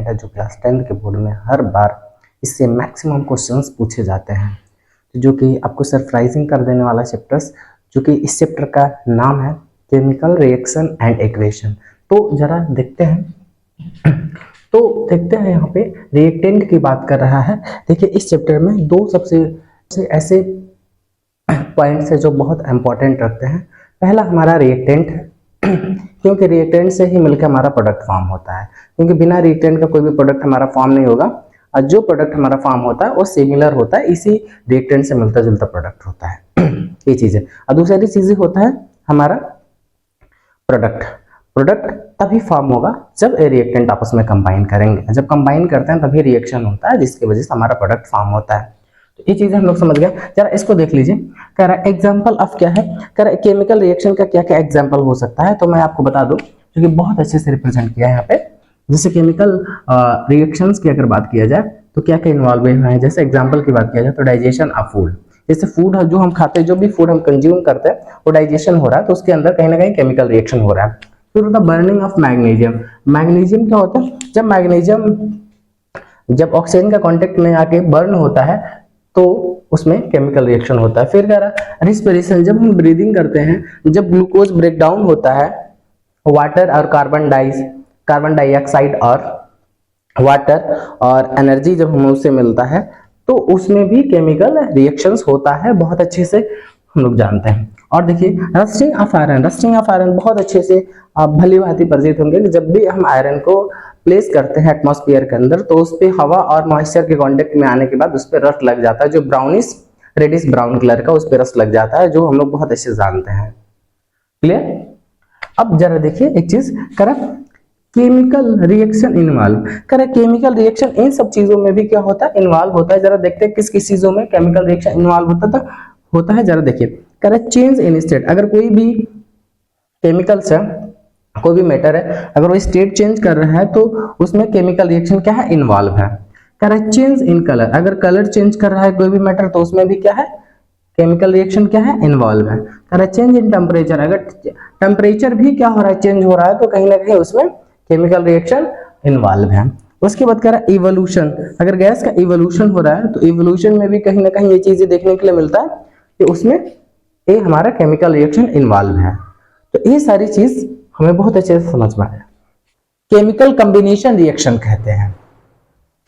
Important है, जो class 10 के बोर्ड में हर बार इससे मैक्सिमम क्वेश्चंस पूछे जाते हैं, जो कि आपको सरप्राइजिंग कर देने वाला चैप्टर्स, जो कि इस चैप्टर का नाम है केमिकल रिएक्शन एंड इक्वेशन। तो जरा देखते हैं यहाँ पे रिएक्टेंट की बात कर रहा है। देखिए इस चैप्टर में दो सबसे ऐसे पॉइंट्स है जो बहुत इंपॉर्टेंट रखते हैं। पहला हमारा रिएक्टेंट है, क्योंकि रिएक्टेंट से ही मिलकर हमारा प्रोडक्ट फॉर्म होता है, क्योंकि बिना रिएक्टेंट का कोई भी प्रोडक्ट हमारा फॉर्म नहीं होगा, और जो प्रोडक्ट हमारा फॉर्म होता है वो सिमिलर होता है, इसी रिएक्टेंट से मिलता जुलता प्रोडक्ट होता है। ये चीज़ है। और दूसरी चीज़ होता है हमारा प्रोडक्ट तभी फॉर्म होगा जब रिएक्टेंट आपस में कंबाइन करेंगे, जब कंबाइन करते हैं तभी रिएक्शन होता है, जिसकी वजह से हमारा प्रोडक्ट फॉर्म होता है। तो ये चीज़ हम लोग समझ गए। जरा इसको देख लीजिए, कह रहा है एग्जाम्पल ऑफ क्या है, कह रहा है केमिकल रिएक्शन का क्या क्या एग्जाम्पल हो सकता है। तो मैं आपको बता दूं, क्योंकि बहुत अच्छे से रिप्रेजेंट किया है यहाँ पे। जैसे केमिकल रिएक्शंस की अगर बात किया जाए तो क्या क्या इन्वॉल्व है। जैसे एग्जाम्पल की बात किया जाए तो डाइजेशन ऑफ फूड, जैसे फूड जो हम खाते हैं, जो भी फूड हम कंज्यूम करते हैं वो डाइजेशन हो रहा है, तो उसके अंदर कहीं ना कहीं केमिकल रिएक्शन हो रहा है। फिर होता है बर्निंग ऑफ मैग्नीशियम। मैग्नीशियम क्या होता है, जब मैग्नीशियम जब ऑक्सीजन का कांटेक्ट में आके बर्न होता है तो उसमें केमिकल रिएक्शन होता है। फिर कह रहा है रिस्पिरेशन, जब हम ब्रीदिंग करते हैं, जब ग्लूकोज ब्रेक डाउन होता है, वाटर और कार्बन डाइऑक्साइड और वाटर और एनर्जी जब हमें उससे मिलता है तो उसमें भी केमिकल रिएक्शंस होता है, बहुत अच्छे से हम लोग जानते हैं। और देखिए रस्टिंग ऑफ आयरन बहुत अच्छे से आप भली भांति परिचित होंगे कि जब भी हम आयरन को प्लेस करते हैं एटमॉस्फेयर के अंदर तो उस पे हवा और मॉइस्चर के कांटेक्ट में आने के बाद उस पर रस्ट लग जाता है, जो ब्राउनिश रेडिश ब्राउन कलर का उस पर रस्ट लग जाता है, जो हम लोग बहुत अच्छे से जानते हैं। क्लियर। अब जरा देखिए एक चीज कर केमिकल रिएक्शन इन्वॉल्व, करे केमिकल रिएक्शन इन सब चीजों में भी क्या होता है, इन्वॉल्व होता है। जरा देखते हैं किस किस चीजों में केमिकल रिएक्शन इन्वॉल्व होता है। जरा देखिए करे चेंज इन स्टेट, अगर कोई भी केमिकल्स है, कोई भी मैटर है, अगर वो स्टेट चेंज कर रहा है तो उसमें केमिकल रिएक्शन क्या है, इन्वॉल्व है। कह रहा है चेंज इन कलर, अगर कलर चेंज कर रहा है कोई भी मैटर तो उसमें भी क्या है, केमिकल रिएक्शन क्या है, इन्वॉल्व है। कह रहा है चेंज इन टेम्परेचर, अगर टेम्परेचर भी क्या हो रहा है, चेंज हो रहा है, तो कहीं ना कहीं उसमें केमिकल रिएक्शन इन्वॉल्व है। उसके बाद कह रहा है इवोल्यूशन, अगर गैस का इवोल्यूशन हो रहा है तो इवोल्यूशन में भी कहीं ना कहीं ये चीजें देखने के लिए मिलता है कि उसमें ये हमारा केमिकल रिएक्शन इन्वॉल्व है। तो ये सारी चीज हमें बहुत अच्छे से समझ में आया। केमिकल कॉम्बिनेशन रिएक्शन कहते हैं।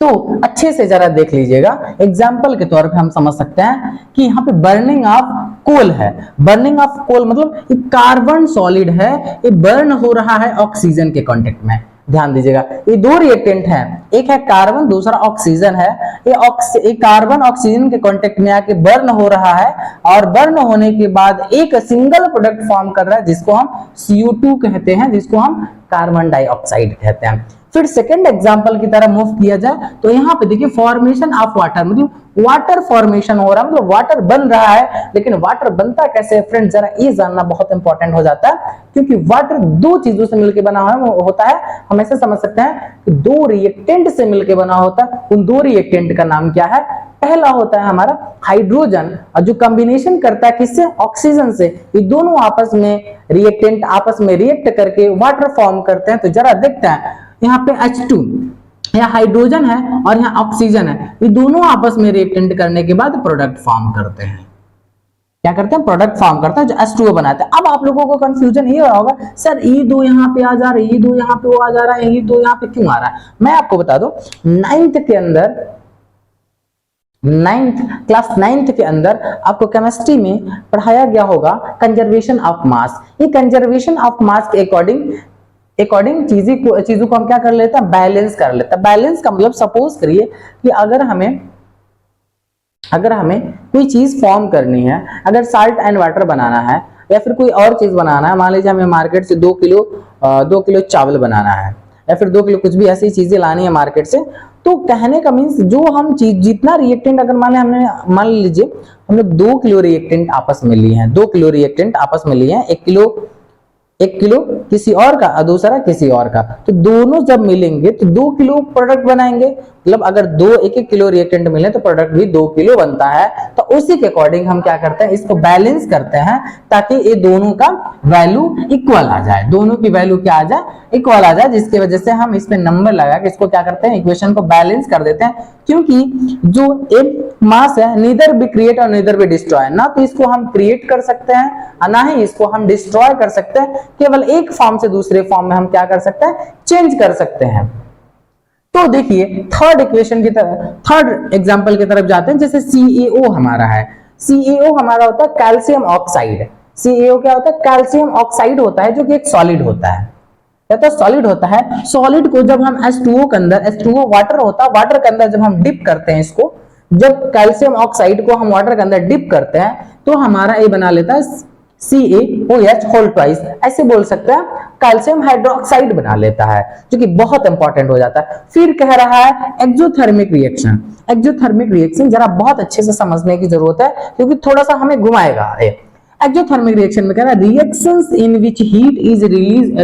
तो अच्छे से जरा देख लीजिएगा, एग्जाम्पल के तौर पे हम समझ सकते हैं कि यहाँ पे बर्निंग ऑफ कोल है। बर्निंग ऑफ कोल मतलब ये कार्बन सॉलिड है, ये बर्न हो रहा है ऑक्सीजन के कांटेक्ट में। ध्यान दीजिएगा, ये दो रिएक्टेंट हैं, एक है कार्बन, दूसरा ऑक्सीजन है। ये कार्बन ऑक्सीजन के कांटेक्ट में आके बर्न हो रहा है, और बर्न होने के बाद एक सिंगल प्रोडक्ट फॉर्म कर रहा है जिसको हम CO2 कहते हैं, जिसको हम कार्बन डाइऑक्साइड कहते हैं। फिर सेकंड एग्जांपल की तरह मूव किया जाए तो यहाँ पे देखिए फॉर्मेशन ऑफ वाटर, मतलब वाटर फॉर्मेशन हो रहा है, मतलब वाटर बन रहा है। लेकिन वाटर बनता कैसे है फ्रेंड्स, जरा ये जानना बहुत इंपॉर्टेंट हो जाता है, क्योंकि वाटर दो चीजों से मिलकर बना होता है। हम ऐसे समझ सकते हैं कि दो रिएक्टेंट से मिलकर बना होता है। उन दो रिएक्टेंट का नाम क्या है, पहला होता है हमारा हाइड्रोजन, और जो कॉम्बिनेशन करता है किससे, ऑक्सीजन से। ये दोनों आपस में रिएक्टेंट आपस में रिएक्ट करके वाटर फॉर्म करते हैं। तो जरा देखते हैं, यहाँ पे H2 यहाँ हाइड्रोजन है और यहाँ ऑक्सीजन है, ये दोनों आपस में रिएक्टेंट करने के बाद प्रोडक्ट फॉर्म करते हैं। क्या करते हैं, प्रोडक्ट फॉर्म करते हैं, जो H2O बनाते हैं। अब आप लोगों को कंफ्यूजन ये होगा, सर ये दो यहाँ पे आ जा रहा है, ये दो यहाँ पे वो आ जा रहा है, ये दो यहाँ पे क्यों आ रहा है। मैं आपको बता दूं, क्लास 9th के अंदर आपको केमिस्ट्री में पढ़ाया गया होगा कंजर्वेशन ऑफ मास। ये कंजर्वेशन ऑफ मास के अकॉर्डिंग चीजों को हम क्या कर लेते हैं, बैलेंस कर लेते हैं। बैलेंस का मतलब सपोज करिए कि अगर हमें कोई चीज फॉर्म करनी है, अगर साल्ट एंड वाटर बनाना है या फिर कोई और चीज बनाना है, मान लीजिए हमें मार्केट से 2 किलो चावल बनाना है या फिर 2 किलो कुछ भी ऐसी चीजें लानी है मार्केट से, तो कहने का मीन्स जो हम चीज जितना रिएक्टेंट अगर मान लीजिए हमने 2 किलो रिएक्टेंट आपस में लिए हैं, 2 किलो रिएक्टेंट आपस में लिए हैं, 1 किलो किसी और का और दूसरा किसी और का, तो दोनों जब मिलेंगे तो 2 किलो प्रोडक्ट बनाएंगे। मतलब अगर 1-1 किलो रिएक्टेंट मिले तो प्रोडक्ट भी 2 किलो बनता है। तो उसी के अकॉर्डिंग हम क्या करते हैं, इसको बैलेंस करते हैं ताकि ये दोनों का वैल्यू इक्वल आ जाए, दोनों की वैल्यू क्या आ जाए, इक्वल आ जाए, जिसकी वजह से हम इस पे नंबर लगा के इसको क्या करते हैं, इक्वेशन को बैलेंस कर देते हैं। क्योंकि जो एक मास है नीदर बी क्रिएट और नीदर बी डिस्ट्रॉय, ना तो इसको हम क्रिएट कर सकते हैं और ना ही इसको हम डिस्ट्रॉय कर सकते हैं, केवल एक फॉर्म से दूसरे फॉर्म में हम क्या कर सकते हैं, चेंज कर सकते हैं। तो देखिए थर्ड इक्वेशन की तरफ, थर्ड एग्जांपल की तरफ जाते हैं। जैसे CaO हमारा है, CaO हमारा होता है कैल्शियम ऑक्साइड। CaO क्या होता है, कैल्शियम ऑक्साइड होता है, जो कि एक सॉलिड होता है, या तो सॉलिड होता है। सॉलिड को जब हम H2O के अंदर, H2O वाटर होता है, वाटर के अंदर जब हम डिप करते हैं इसको, जब कैल्शियम ऑक्साइड को हम वाटर के अंदर डिप करते हैं तो हमारा ये बना लेता है CaOH होल ट्वाइस, ऐसे बोल सकते हैं कैल्शियम हाइड्रोक्साइड बना लेता है, जो कि बहुत इंपॉर्टेंट हो जाता है। फिर कह रहा है एक्सोथर्मिक रिएक्शन। एक्सोथर्मिक रिएक्शन जरा बहुत अच्छे से समझने की जरूरत है, क्योंकि थोड़ा सा हमें घुमाएगा। एक्सोथर्मिक रिएक्शन में कह रहा है reactions in which heat is release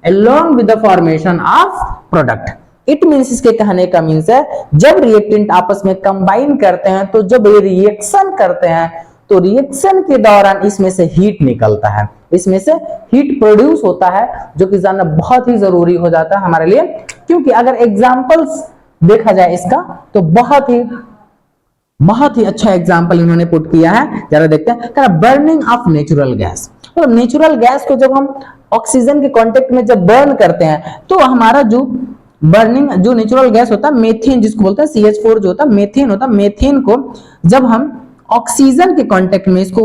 along with the formation of product। It means, इसके कहने का मींस है जब रिएक्टेंट आपस में कंबाइन करते हैं, तो जब ये रिएक्शन करते हैं तो रिएक्शन के दौरान इसमें से हीट निकलता है, इसमें से हीट प्रोड्यूस होता है, जो कि जानना बहुत ही जरूरी हो जाता है हमारे लिए। क्योंकि अगर एग्जांपल्स देखा जाए इसका तो बहुत ही अच्छा एग्जांपल इन्होंने पुट किया है। जरा देखते हैं, बर्निंग ऑफ नेचुरल गैस। तो नेचुरल गैस को जब हम ऑक्सीजन के कांटेक्ट में जब बर्न करते हैं तो हमारा जो बर्निंग, जो नेचुरल गैस होता है मेथेन, जिसको बोलते हैं CH4 जो होता है मेथेन होता है, मेथेन को जब हम ऑक्सीजन के कांटेक्ट में इसको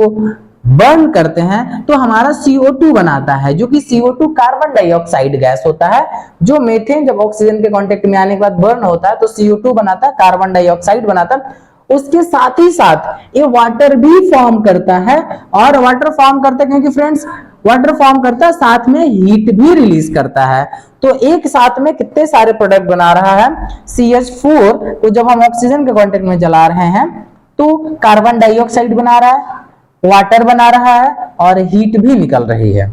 बर्न करते हैं तो हमारा CO2 बनाता है, जो कि CO2 कार्बन डाइऑक्साइड गैस होता है। जो मेथेन जब ऑक्सीजन के कांटेक्ट में आने के बाद बर्न होता है तो CO2 बनाता है, कार्बन डाइऑक्साइड बनाता है। उसके साथ ही साथ ये वाटर भी फॉर्म करता है, और वाटर फॉर्म करता है क्योंकि फ्रेंड्स वाटर फॉर्म करता है, साथ में हीट भी रिलीज करता है। तो एक साथ में कितने सारे प्रोडक्ट बना रहा है, CH4 को जब हम ऑक्सीजन के कांटेक्ट में जला रहे हैं तो कार्बन डाइऑक्साइड बना रहा है, वाटर बना रहा है और हीट भी निकल रही है।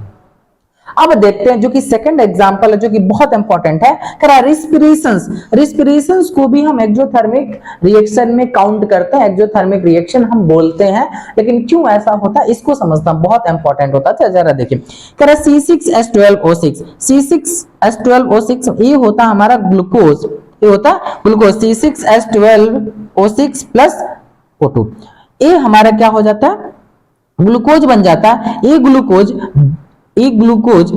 अब देखते हैं जो कि सेकंड एग्जांपल है, जो कि बहुत इंपॉर्टेंट है, रिस्पिरेशंस। रिस्पिरेशंस को भी हम एक्सोथर्मिक रिएक्शन में काउंट करते हैं, एक्सोथर्मिक रिएक्शन हम बोलते हैं, लेकिन क्यों ऐसा होता है इसको समझना बहुत इंपॉर्टेंट होता है। जरा देखिए, C6H12O6, C6H12O6 ये होता हमारा ग्लूकोज, ये होता ग्लूकोज, C6H12O6 प्लस O2, ये हमारा क्या हो जाता है, ग्लूकोज बन जाता है। ये ग्लूकोज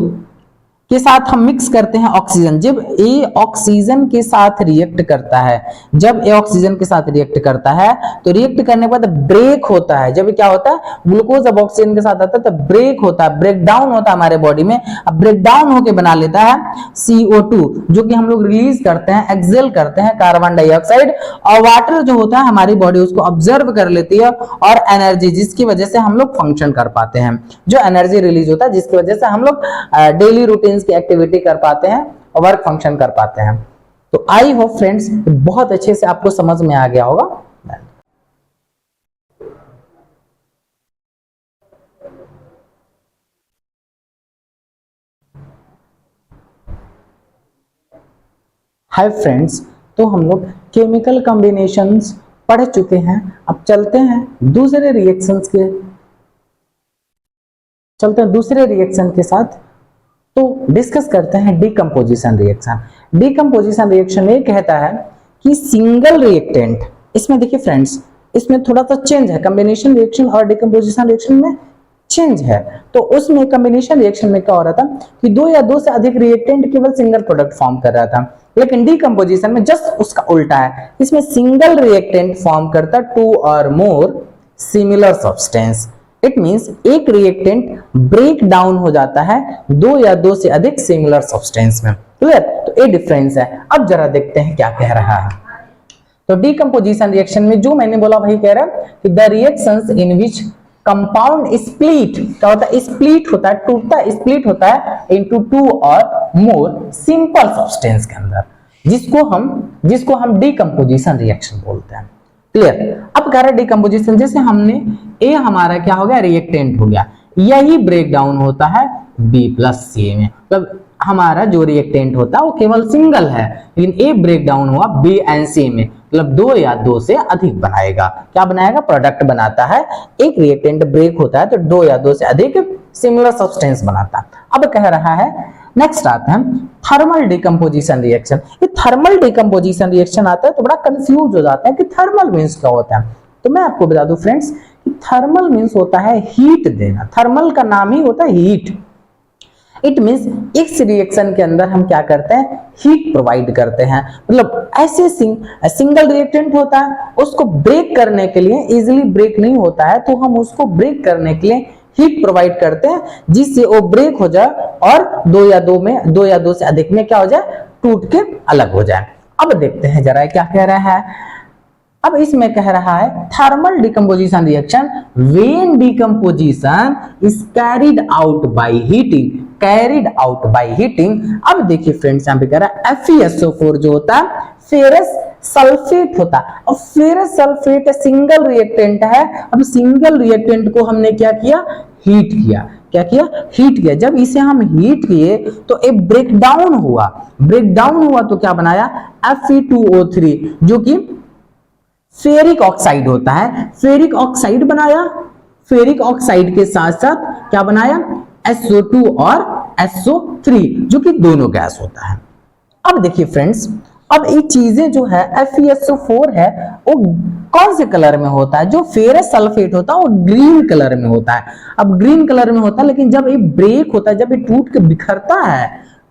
के साथ हम मिक्स करते हैं ऑक्सीजन। जब ये ऑक्सीजन के साथ रिएक्ट करता है, जब ये ऑक्सीजन के साथ रिएक्ट करता है तो रिएक्ट करने के बाद ब्रेक होता है। जब क्या होता है, ग्लूकोज जब ऑक्सीजन के साथ आता है तो ब्रेक होता है, ब्रेक डाउन होता है हमारे बॉडी में। अब ब्रेक डाउन होके बना लेता है CO2, जो कि हम लोग रिलीज करते हैं, एक्सेल करते हैं कार्बन डाइऑक्साइड, और वाटर जो होता है हमारी बॉडी उसको ऑब्जर्व कर लेती है, और एनर्जी, जिसकी वजह से हम लोग फंक्शन कर पाते हैं, जो एनर्जी रिलीज होता है जिसकी वजह से हम लोग डेली रूटीन की एक्टिविटी कर पाते हैं और वर्क फंक्शन कर पाते हैं। तो आई होप फ्रेंड्स बहुत अच्छे से आपको समझ में आ गया होगा। हाय फ्रेंड्स, तो हम लोग केमिकल कॉम्बिनेशंस पढ़ चुके हैं। अब चलते हैं दूसरे रिएक्शन के साथ, तो डिस्कस करते हैं डिकम्पोजिशन रिएक्शन। डिकम्पोजिशन रिएक्शन ये कहता है कि सिंगल रिएक्टेंट, इसमें देखिए फ्रेंड्स इसमें थोड़ा सा चेंज है, कॉम्बिनेशन रिएक्शन और डिकम्पोजिशन रिएक्शन में चेंज है। तो उसमें कॉम्बिनेशन रिएक्शन में क्या हो रहा था कि 2 या 2 से अधिक रिएक्टेंट केवल सिंगल प्रोडक्ट फॉर्म कर रहा था, लेकिन डिकम्पोजिशन में जस्ट उसका उल्टा है। इसमें सिंगल रिएक्टेंट फॉर्म करता 2 और more similar substance. It means एक रिएक्टेंट ब्रेक डाउन हो जाता है 2 या 2 से अधिक सिमिलर सब्सटेंस में। क्लियर? तो ये डिफरेंस है। अब जरा देखते हैं क्या कह रहा है। तो डिकम्पोजिशन रिएक्शन में जो मैंने बोला वही कह रहा है कि the reactions in which compound split, क्या होता है, स्प्लिट होता है, टूटता है, स्प्लिट होता है इनटू 2 और मोर सिंपल सब्सटेंस के अंदर, जिसको हम डिकम्पोजिशन रिएक्शन बोलते हैं। क्लियर? अब कह रहा है डिकम्पोजिशन, जैसे हमने ए हमारा क्या हो गया, रिएक्टेंट हो गया, यही ब्रेक डाउन होता है B+C में, मतलब हमारा जो रिएक्टेंट होता है वो केवल सिंगल है, लेकिन ए ब्रेक डाउन हुआ बी एंड सी में, मतलब 2 या 2 से अधिक बनाएगा। क्या बनाएगा? प्रोडक्ट बनाता है। एक रिएक्टेंट ब्रेक होता है तो 2 या 2 से अधिक सिमिलर सब्सटेंस बनाता है। अब कह रहा है, नेक्स्ट आता है थर्मल डिकम्पोजिशन रिएक्शन। ये थर्मल डिकम्पोजिशन रिएक्शन आता है तो बड़ा कंफ्यूज हो जाता है कि थर्मल मीन्स क्या होता है। तो मैं आपको बता दूं फ्रेंड्स कि थर्मल मीन्स होता है हीट देना। थर्मल का नाम ही होता है हीट। इट मीन्स इस रिएक्शन के अंदर हम क्या करते हैं? हीट प्रोवाइड करते हैं। मतलब ऐसे सिंगल रिएक्टेंट होता है, उसको ब्रेक करने के लिए, इजीली ब्रेक नहीं होता है तो हम उसको ब्रेक करने के लिए हीट प्रोवाइड करते हैं, जिससे वो ब्रेक हो जाए और 2 या 2 से अधिक में क्या हो जाए? टूट के अलग हो जाए। अब देखते हैं जरा क्या कह रहा है। अब इसमें कह रहा है thermal decomposition reaction when decomposition is carried out by heating, carried out by heating. अब देखिए फ्रेंड्स, यहां पे कह रहा है FeSO4 जो होता है फेरस सल्फेट होता है। और फेरस सल्फेट सिंगल रिएक्टेंट है। अब सिंगल रिएक्टेंट को हमने क्या किया? हीट किया। क्या किया? हीट किया। जब इसे हम हीट किए तो एक ब्रेकडाउन हुआ। ब्रेकडाउन हुआ तो क्या बनाया? Fe2O3 जो कि फेरिक ऑक्साइड होता है। फेरिक ऑक्साइड बनाया। फेरिक ऑक्साइड के साथ साथ क्या बनाया? SO2 और SO3 जो कि दोनों गैस होता है। अब देखिए फ्रेंड्स, अब ये चीजें जो है FeSO4 है वो कौन से कलर में होता है? जो फेरस सल्फेट होता है वो ग्रीन कलर में होता है। अब ग्रीन कलर में होता है, लेकिन जब ये ब्रेक होता है, जब ये टूट के बिखरता है,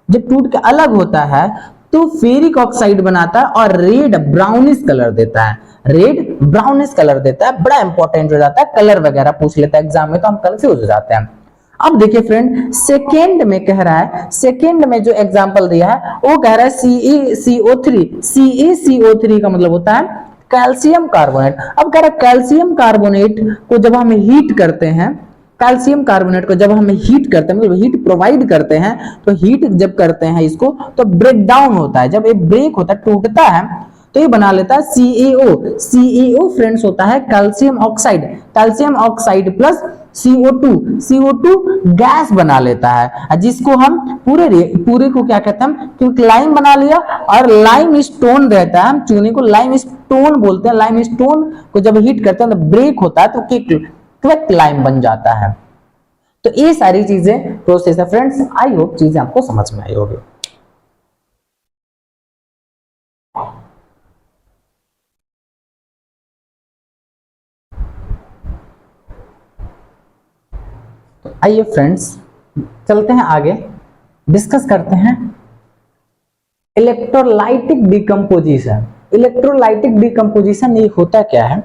जब टूट के अलग होता है तो फेरिक ऑक्साइड बनाता है और रेड ब्राउनिश कलर देता है। रेड ब्राउनिश कलर देता है। बड़ा इंपॉर्टेंट हो जाता है, कलर वगैरह पूछ लेता है एग्जाम में तो हम कंफ्यूज हो जाते हैं। अब देखिए फ्रेंड, सेकेंड में कह रहा है, सेकेंड में जो एग्जांपल दिया है वो कह रहा है CeCO3। CeCO3 का मतलब होता है कैल्शियम कार्बोनेट। अब कह रहा है कैल्शियम कार्बोनेट को जब हम हीट करते हैं, कैल्शियम कार्बोनेट को जब हम हीट करते हैं, मतलब हीट प्रोवाइड करते हैं, तो हीट जब करते हैं इसको तो ब्रेक डाउन होता है। जब ये ब्रेक होता है, टूटता है, तो ये बना लेता है CaO। CaO फ्रेंड्स होता है calcium oxide. Calcium oxide plus CO2। CO2 gas बना लेता है, जिसको हम पूरे को क्या कहते हैं? क्योंकि लाइम बना लिया और लाइम स्टोन रहता है, हम चूने को लाइम स्टोन बोलते हैं। लाइम स्टोन को जब हीट करते हैं तो ब्रेक होता है तो क्विक लाइम बन जाता है। तो ये सारी चीजें प्रोसेस है फ्रेंड्स। आई होप चीजें आपको समझ में आई होगी। तो आइए फ्रेंड्स चलते हैं आगे, डिस्कस करते हैं इलेक्ट्रोलाइटिक डिकम्पोजिशन। इलेक्ट्रोलाइटिक डिकम्पोजिशन ये होता क्या है?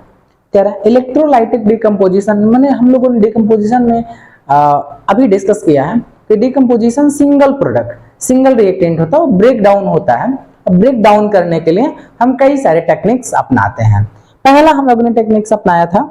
कह रहा है इलेक्ट्रोलाइटिक डिकम्पोजिशन मैंने हम लोगों ने डिकम्पोजिशन में अभी डिस्कस किया है कि decomposition single product, single reactant होता है, वो ब्रेक डाउन होता है। ब्रेक डाउन करने के लिए हम कई सारे टेक्निक्स अपनाते हैं। पहला हम लोगों ने टेक्निक्स अपनाया था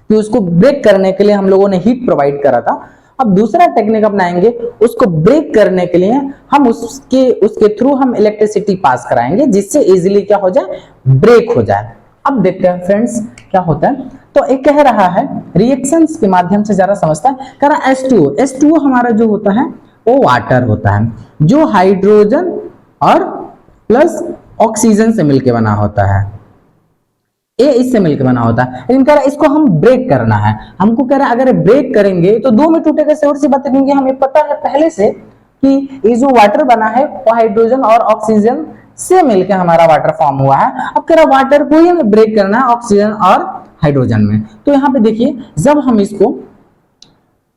कि उसको ब्रेक करने के लिए हम लोगों ने हीट प्रोवाइड करा था। अब दूसरा टेक्निक अपनाएंगे, उसको ब्रेक करने के लिए हम उसके थ्रू हम इलेक्ट्रिसिटी पास कराएंगे, जिससे इजीली क्या हो जाए? ब्रेक हो जाए। अब देखते हैं फ्रेंड्स क्या होता है। तो एक कह रहा है रिएक्शंस के माध्यम से जरा समझता है। कह रहा है H2O। H2O हमारा जो होता है वो वाटर होता है, जो हाइड्रोजन और प्लस ऑक्सीजन से मिलकर बना होता है। ये इससे मिलकर बना होता है, लेकिन कह रहा है इसको हम ब्रेक करना है। हमको कह रहा है अगर ब्रेक करेंगे तो 2 में टूटेगा, से और सी बात है, क्योंकि हमें पता है पहले से कि ये जो वाटर बना है वो हाइड्रोजन और ऑक्सीजन से मिलकर हमारा वाटर फॉर्म हुआ है। अब कह रहा वाटर को ही हमें ब्रेक करना है ऑक्सीजन और हाइड्रोजन में। तो यहाँ पे देखिए, जब हम इसको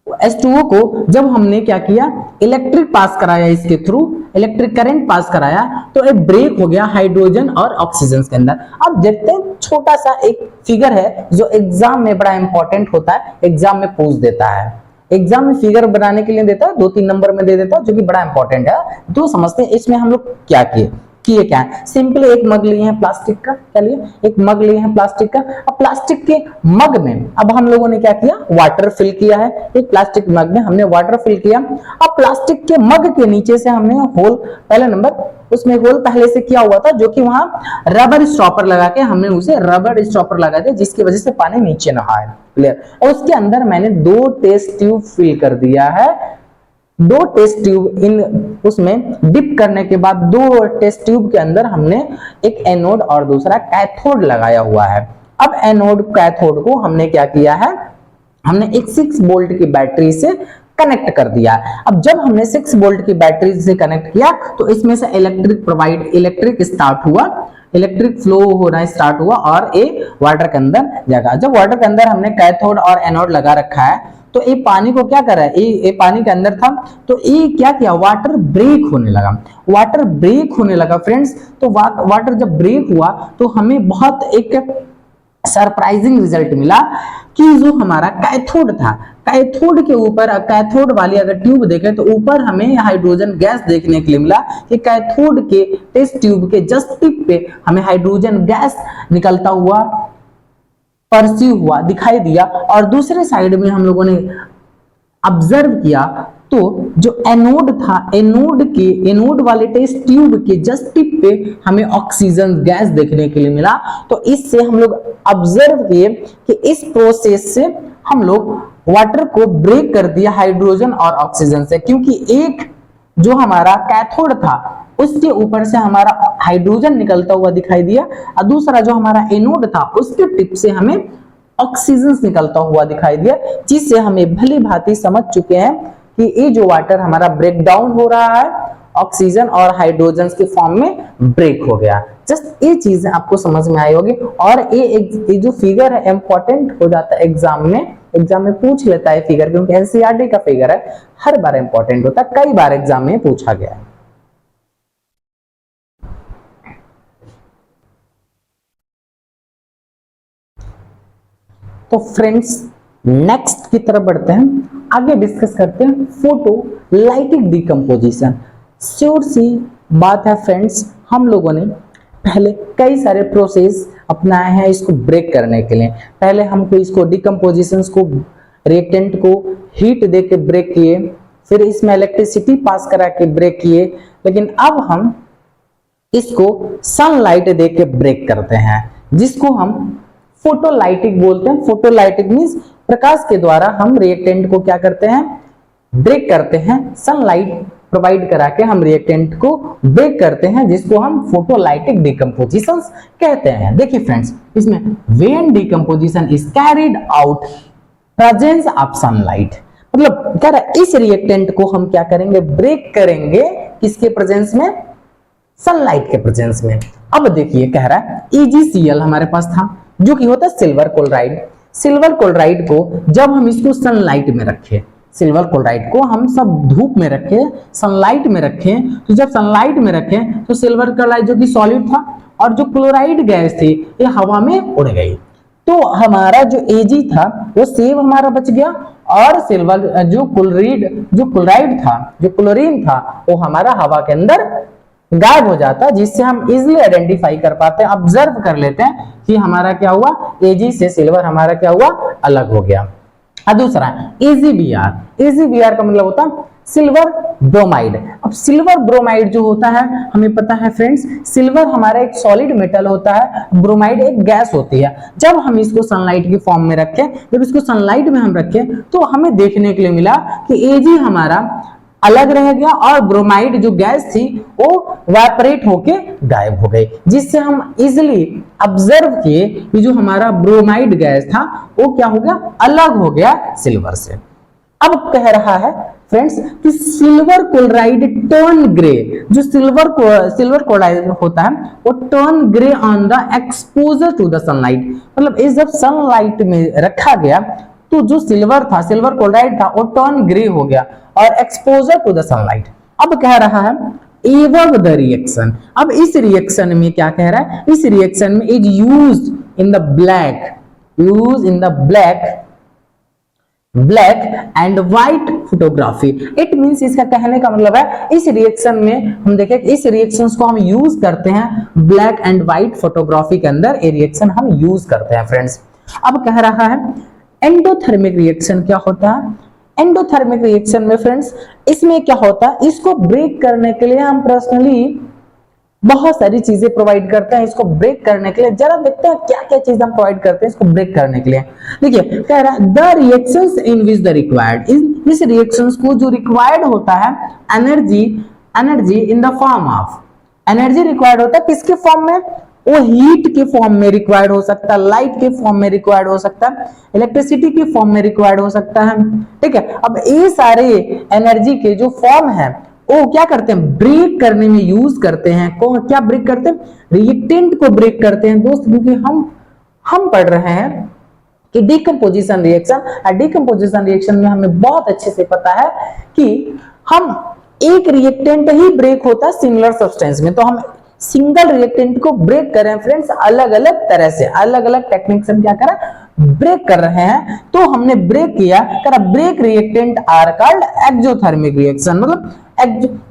H2O को जब हमने क्या किया? इलेक्ट्रिक पास कराया, इसके थ्रू इलेक्ट्रिक करंट पास कराया, तो एक ब्रेक हो गया हाइड्रोजन और ऑक्सीजन के अंदर। अब देखते हैं, छोटा सा एक फिगर है जो एग्जाम में बड़ा इंपॉर्टेंट होता है, एग्जाम में पूछ देता है। एग्जाम में फिगर बनाने के लिए देता है, 2-3 नंबर में दे देता है, जो कि बड़ा इंपॉर्टेंट है। तो समझते हैं इसमें हम लोग क्या किए। क्या है? सिंपली एक मग लिए हैं प्लास्टिक का, क्या लिए? एक मग लिए हैं प्लास्टिक का। अब प्लास्टिक के मग में अब हम लोगों ने क्या किया? वाटर फिल किया है। एक प्लास्टिक मग में हमने वाटर फिल किया। अब प्लास्टिक के मग के नीचे से हमने होल, पहला नंबर उसमें होल पहले से किया हुआ था, जो कि वहां रबर स्टॉपर लगा के हमने उसे रबर स्टॉपर लगा दिया, जिसकी वजह से पानी नीचे ना आए। क्लियर? और उसके अंदर मैंने 2 टेस्ट ट्यूब फिल कर दिया है दो टेस्ट ट्यूब इन उसमें डिप करने के बाद दो टेस्ट ट्यूब के अंदर हमने एक एनोड और दूसरा कैथोड लगाया हुआ है। अब एनोड कैथोड को हमने क्या किया है, हमने एक 6 वोल्ट की बैटरी से कनेक्ट कर दिया। अब जब हमने 6 वोल्ट की बैटरी से कनेक्ट किया तो इसमें से इलेक्ट्रिक स्टार्ट हुआ, इलेक्ट्रिक फ्लो होना स्टार्ट हुआ और ये वाटर के अंदर जगह। जब वाटर के अंदर हमने कैथोड और एनोड लगा रखा है तो ये पानी को क्या कर रहा है, ये पानी के अंदर था तो ये क्या किया, वाटर ब्रेक होने लगा। वाटर ब्रेक होने लगा फ्रेंड्स। तो वाटर जब ब्रेक हुआ तो हमें बहुत एक सरप्राइजिंग रिजल्ट मिला कि जो हमारा कैथोड था, कैथोड के ऊपर, कैथोड वाली अगर ट्यूब देखें तो ऊपर हमें हाइड्रोजन गैस देखने के लिए मिला कि कैथोड के टेस्ट ट्यूब के जस्ट टिप पे हमें हाइड्रोजन गैस निकलता हुआ परसीव हुआ, दिखाई दिया। और दूसरे साइड में हम लोगों ने ऑब्जर्व किया तो जो एनोड था, एनोड वाले टेस्ट ट्यूब के जस्ट टिप पे हमें ऑक्सीजन गैस देखने के लिए मिला। तो इससे हम लोग ऑब्जर्व किए कि इस प्रोसेस से हम लोग वाटर को ब्रेक कर दिया हाइड्रोजन और ऑक्सीजन से, क्योंकि एक जो हमारा कैथोड था उसके ऊपर से हमारा हाइड्रोजन निकलता हुआ दिखाई दिया और दूसरा जो हमारा एनोड था उसके टिप से हमें ऑक्सीजन निकलता हुआ दिखाई दिया, जिससे हमें भली भांति समझ चुके हैं कि ये जो वाटर हमारा ब्रेक डाउन हो रहा है ऑक्सीजन और हाइड्रोजन के फॉर्म में ब्रेक हो गया। जस्ट ये चीजें आपको समझ में आई होगी। और ये जो फिगर है इंपॉर्टेंट हो जाता है एग्जाम में पूछ लेता है फिगर, क्योंकि एनसीईआरटी का फिगर है, हर बार इंपॉर्टेंट होता है, कई बार एग्जाम में पूछा गया है। तो फ्रेंड्स नेक्स्ट की तरफ बढ़ते हैं, आगे डिस्कस करते हैं photo lytic decomposition. Sure see बात है फ्रेंड्स, हम लोगों ने पहले कई सारे प्रोसेस अपनाए हैं इसको ब्रेक करने के लिए। पहले हमको इसको डिकम्पोजिशन को, रिएक्टेंट को हीट दे के ब्रेक किए, फिर इसमें इलेक्ट्रिसिटी पास करा के ब्रेक किए, लेकिन अब हम इसको सनलाइट दे के ब्रेक करते हैं, जिसको हम फोटोलाइटिक बोलते हैं। फोटोलाइटिक मींस प्रकाश के द्वारा हम रिएक्टेंट को क्या करते हैं, ब्रेक करते हैं। सनलाइट प्रोवाइड करा के हम रिएक्टेंट को ब्रेक करते हैं, जिसको हम फोटोलाइटिक डिकम्पोजिशन कहते हैं। देखिए फ्रेंड्स, इसमें when decomposition is carried out presence of sunlight, मतलब कह रहा है इस रिएक्टेंट को हम क्या करेंगे, ब्रेक करेंगे किसके प्रेजेंस में, सनलाइट के प्रेजेंस में। अब देखिए कह रहा है EgCl हमारे पास था जो कि होता है सिल्वर क्लोराइड। सिल्वर क्लोराइड को जब हम इसको सनलाइट में रखें, सिल्वर क्लोराइड को हम सब धूप में रखें, सनलाइट में रखें, तो जब सनलाइट में रखें तो सिल्वर क्लोराइड जो कि सॉलिड था और जो क्लोराइड गैस थी ये हवा में उड़ गई, तो हमारा जो Ag था वो सेव हमारा बच गया और सिल्वर जो क्लोराइड था, जो क्लोरीन था, वो हमारा हवा के अंदर गायब हो जाता, जिससे हम इजिली आइडेंटिफाई कर पाते हैं, ऑब्जर्व कर लेते हैं कि हमारा क्या हुआ, Ag से सिल्वर हमारा क्या हुआ, अलग हो गया। और दूसरा AgBr का मतलब होता है सिल्वर ब्रोमाइड। अब सिल्वर ब्रोमाइड जो होता है, हमें पता है फ्रेंड्स, सिल्वर हमारा एक सॉलिड मेटल होता है, ब्रोमाइड एक गैस होती है। जब हम इसको सनलाइट की फॉर्म में रखें, जब इसको सनलाइट में हम रखें तो हमें देखने के लिए मिला कि Ag हमारा अलग रह गया और ब्रोमाइड जो गैस थी वो वेपरेट होके गायब हो गई, जिससे हम इजिली ऑब्जर्व किए कि जो हमारा ब्रोमाइड गैस था वो क्या हो गया, अलग हो गया सिल्वर से। अब कह रहा है फ्रेंड्स कि सिल्वर क्लोराइड टर्न ग्रे, जो सिल्वर क्लोराइड होता है वो turn grey on the exposure to the sunlight, मतलब इस जब सनलाइट में रखा गया तो जो सिल्वर था, सिल्वर क्लोराइड था, वो टर्न ग्रे हो गया और एक्सपोजर टू द सनलाइट। अब कह रहा है एवब द रिएक्शन, अब इस रिएक्शन में क्या कह रहा है, इस रिएक्शन में is used in the black and white photography. It means इसका कहने का मतलब है इस रिएक्शन में हम देखें इस रिएक्शंस को हम यूज करते हैं ब्लैक एंड व्हाइट फोटोग्राफी के अंदर, ये रिएक्शन हम यूज करते हैं फ्रेंड्स। अब कह रहा है एंडोथर्मिक रिएक्शन क्या होता है। एंडोथर्मिक रिएक्शन में फ्रेंड्स इसमें क्या होता है, इसको ब्रेक करने के लिए हम पर्सनली बहुत सारी चीजें प्रोवाइड करते हैं। इसको ब्रेक करने के लिए जरा देखते हैं क्या क्या चीज हम प्रोवाइड करते हैं इसको ब्रेक करने के लिए। देखिए कह रहा है the reactions in which the required इस रिएक्शंस को जो रिक्वायर्ड होता है energy, energy in the form of, energy required होता है किसके फॉर्म में, वो हीट के फॉर्म में रिक्वायर्ड हो सकता है, लाइट के फॉर्म में रिक्वायर्ड हो सकता है, इलेक्ट्रिसिटी के फॉर्म में रिक्वायर्ड हो सकता है। ठीक है, अब ये सारे एनर्जी के जो फॉर्म है वो क्या करते हैं, ब्रेक करने में यूज करते हैं। कौन क्या ब्रेक करते हैं, रिएक्टेंट को ब्रेक करते हैं दोस्त, क्योंकि हम पढ़ रहे हैं कि डीकंपोजिशन रिएक्शन, डीकंपोजिशन रिएक्शन में हमें बहुत अच्छे से पता है कि हम एक रिएक्टेंट ही ब्रेक होता है सिमिलर सब्सटेंस में, तो हम सिंगल रिएक्टेंट को ब्रेक कर रहे हैं फ्रेंड्स, अलग अलग तरह से, अलग अलग टेक्निक से हम क्या कर रहे हैं, ब्रेक कर रहे हैं। तो हमने ब्रेक किया, break reactant are called exothermic reaction, मतलब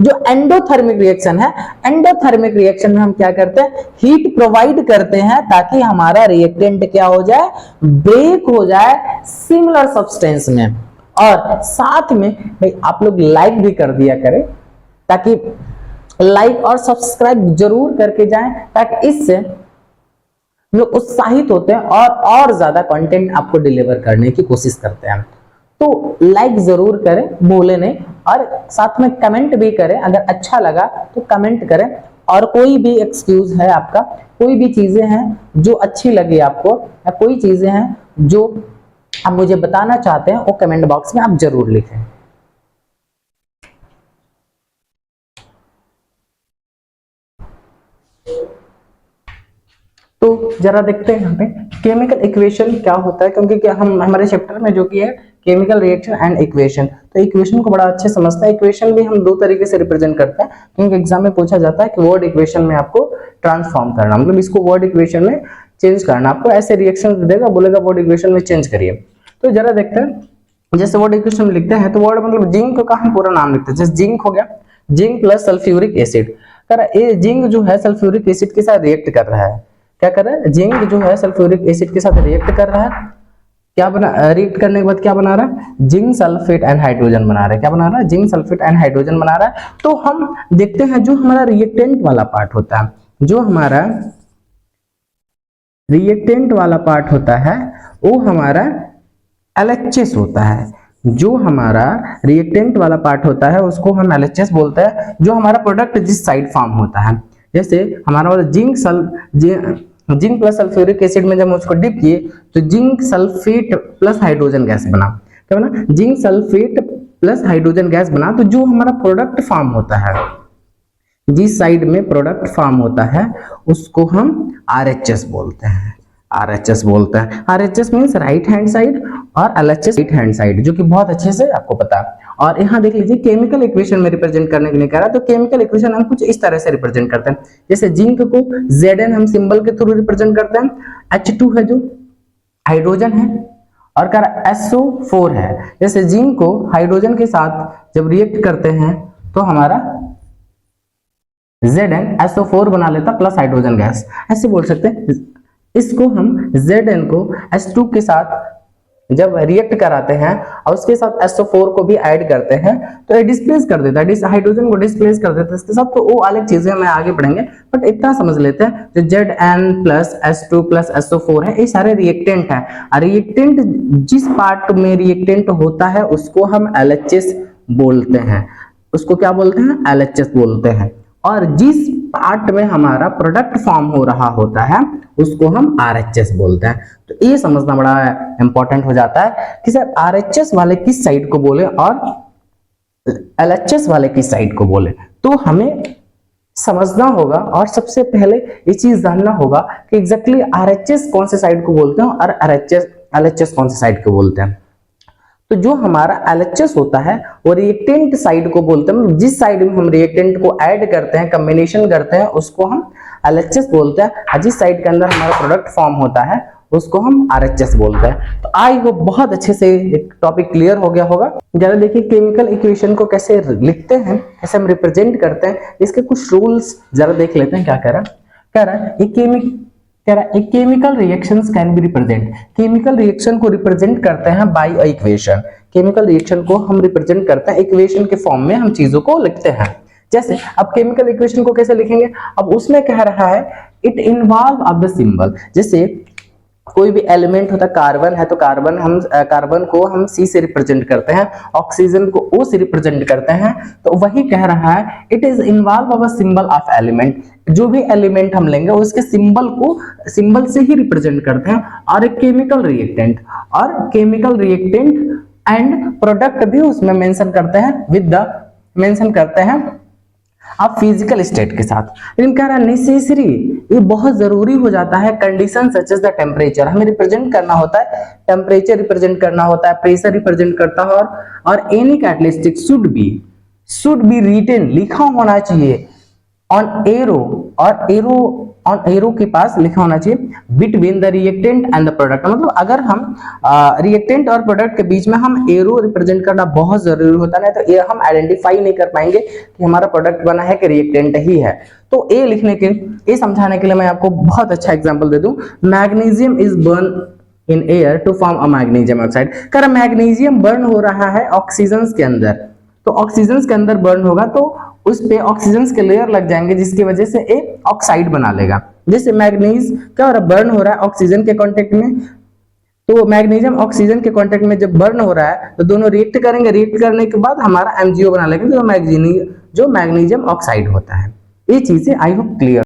जो एंडोथर्मिक रिएक्शन है, एंडोथर्मिक रिएक्शन में हम क्या करते हैं, हीट प्रोवाइड करते हैं ताकि हमारा रिएक्टेंट क्या हो जाए, ब्रेक हो जाए सिमिलर सब्सटेंस में। और साथ में भाई आप लोग लाइक भी कर दिया करें, ताकि लाइक और सब्सक्राइब जरूर करके जाएं, ताकि इससे हम लोग उत्साहित होते हैं और ज्यादा कंटेंट आपको डिलीवर करने की कोशिश करते हैं। तो लाइक जरूर करें, भूले नहीं, और साथ में कमेंट भी करें, अगर अच्छा लगा तो कमेंट करें। और कोई भी एक्सक्यूज है आपका, कोई भी चीजें हैं जो अच्छी लगी आपको, या कोई चीजें हैं जो आप मुझे बताना चाहते हैं, वो कमेंट बॉक्स में आप जरूर लिखें। तो जरा देखते हैं यहाँ पे केमिकल इक्वेशन क्या होता है, क्योंकि क्या हम हमारे चैप्टर में जो कि है केमिकल रिएक्शन एंड इक्वेशन, तो इक्वेशन को बड़ा अच्छे समझता है। इक्वेशन भी हम दो तरीके से रिप्रेजेंट करते हैं, क्योंकि एग्जाम में पूछा जाता है कि वर्ड इक्वेशन में आपको ट्रांसफॉर्म करना, मतलब इसको वर्ड इक्वेशन में चेंज करना। आपको ऐसे रिएक्शन देगा, बोलेगा वर्ड इक्वेशन में चेंज करिए। तो जरा देखते हैं, जैसे वर्ड इक्वेशन में लिखते हैं तो वर्ड मतलब जिंक का हम पूरा नाम लिखते हैं, जैसे जिंक हो गया, जिंक प्लस सल्फ्यूरिक एसिड। ये जिंक जो है सल्फ्यूरिक एसिड के साथ रिएक्ट कर रहा है, क्या कर रहा है, जिंक जो है सल्फ्यूरिक एसिड के साथ रिएक्ट कर रहा है। क्या बना, रिएक्ट करने के बाद क्या बना रहा है, जिंक सल्फेट एंड हाइड्रोजन बना रहा है। क्या बना रहा है, जिंक सल्फेट एंड हाइड्रोजन बना रहा है। तो हम देखते हैं जो हमारा रिएक्टेंट वाला पार्ट होता है, जो हमारा रिएक्टेंट वाला पार्ट होता है वो हमारा LHS होता है। जो हमारा रिएक्टेंट वाला पार्ट होता है उसको हम LHS बोलते हैं, जो हमारा प्रोडक्ट जिस साइड फॉर्म होता है। जैसे हमारा वाला जिंक प्लस सल्फ्यूरिक एसिड में जब हम उसको डिप किए तो zinc sulphate plus hydrogen gas बना। क्या बना, zinc sulphate plus hydrogen gas बना। तो जो हमारा प्रोडक्ट फॉर्म होता है, जिस साइड में प्रोडक्ट फॉर्म होता है उसको हम RHS बोलते हैं, RHS बोलते हैं। RHS means right hand side और LHS राइट हैंड साइड, जो कि बहुत अच्छे से आपको पता है। और यहाँ देख लीजिए केमिकल इक्वेशन में रिप्रेजेंट करने के लिए कह रहा है, तो केमिकल इक्वेशन हम कुछ इस तरह से रिप्रेजेंट करते हैं। जैसे जिंक को Zn हम सिंबल के थ्रू रिप्रेजेंट करते हैं, H2 है जो हाइड्रोजन है, और कह रहा SO4 है। जैसे जिंक को हाइड्रोजन के साथ जब रिएक्ट करते हैं तो हमारा Zn SO4 बना लेता प्लस हाइड्रोजन गैस, ऐसे बोल सकते हैं। इसको हम Zn को H2 के साथ जब रिएक्ट कराते हैं और उसके साथ SO4 को भी ऐड करते हैं तो ये डिस्प्लेस कर देता है, हाइड्रोजन को डिस्प्लेस कर देता है इसके साथ। तो वो अलग चीजें हम आगे पढ़ेंगे, बट इतना समझ लेते हैं जो Zn plus H2 plus SO4 है, ये सारे रिएक्टेंट है। रिएक्टेंट जिस पार्ट में रिएक्टेंट होता है उसको हम LHS बोलते हैं, उसको क्या बोलते हैं, LHS बोलते हैं। और जिस पार्ट में हमारा प्रोडक्ट फॉर्म हो रहा होता है उसको हम RHS बोलते हैं। तो ये समझना बड़ा इंपॉर्टेंट हो जाता है कि सर RHS वाले किस साइड को बोले और LHS वाले किस साइड को बोले। तो हमें समझना होगा और सबसे पहले ये चीज जानना होगा कि एग्जैक्टली RHS कौन से साइड को बोलते हैं और LHS कौन से साइड को बोलते हैं। तो जो हमारा LHS होता है वो रिएक्टेंट साइड को बोलते हैं, मतलब जिस साइड में हम रिएक्टेंट को ऐड करते हैं, कॉम्बिनेशन करते हैं, उसको हम LHS बोलते हैं। जिस साइड के अंदर हमारा प्रोडक्ट फॉर्म होता है उसको हम RHS बोलते हैं। तो आई होप बहुत अच्छे से एक टॉपिक क्लियर हो गया होगा। जरा देखिए केमिकल इक्वेशन को कैसे लिखते हैं, कैसे हम रिप्रेजेंट करते हैं, इसके कुछ रूल्स जरा देख लेते हैं। क्या कह रहा है chemical reactions can be represent, chemical reaction को रिप्रेजेंट करते हैं by a equation. Chemical reaction को हम रिप्रेजेंट करते हैं इक्वेशन के फॉर्म में, हम चीजों को लिखते हैं। जैसे अब केमिकल इक्वेशन को कैसे लिखेंगे, अब उसमें कह रहा है it involve of the symbol. जैसे कोई भी एलिमेंट होता है, कार्बन है तो कार्बन को हम C से रिप्रेजेंट करते हैं, ऑक्सीजन को O से रिप्रेजेंट करते हैं। तो वही कह रहा है it is involve a symbol of element, जो भी एलिमेंट हम लेंगे उसके सिंबल से ही रिप्रेजेंट करते हैं। और एक केमिकल रिएक्टेंट एंड प्रोडक्ट भी उसमें मेंशन करते हैं आप फिजिकल स्टेट के साथ। लेकिन कह रहा है नेसेसरी, ये बहुत जरूरी हो जाता है, condition such as the temperature, हमें रिप्रेजेंट करना होता है, टेम्परेचर रिप्रेजेंट करना होता है, प्रेशर रिप्रेजेंट करता है, और any characteristic should be written, लिखा होना चाहिए ऑन एरो, और एरो के पास लिखा होना चाहिए between the reactant and the product. मतलब अगर हम रिएक्टेंट और प्रोडक्ट के बीच में हम एरो रिप्रेजेंट करना बहुत जरूरी होता है, तो ये हम आइडेंटिफाई नहीं कर पाएंगे कि हमारा प्रोडक्ट बना है कि रिएक्टेंट ही है। तो ये समझाने के लिए मैं आपको बहुत अच्छा एग्जाम्पल दे दूं, magnesium is burn in air to form a magnesium oxide. कर मैग्नीशियम बर्न हो रहा है ऑक्सीजन के अंदर, तो ऑक्सीजन के अंदर बर्न होगा तो उस पे ऑक्सीजन के लेयर लग जाएंगे, जिसकी वजह से एक ऑक्साइड बना लेगा। जैसे मैग्नीज क्या हो रहा है, बर्न हो रहा है ऑक्सीजन के कांटेक्ट में, तो मैग्नीशियम ऑक्सीजन के कांटेक्ट में जब बर्न हो रहा है तो दोनों रिएक्ट करेंगे, रिएक्ट करने के बाद हमारा MgO बना लेंगे, जो मैग्नीशियम ऑक्साइड होता है। ये चीजें आई होप क्लियर।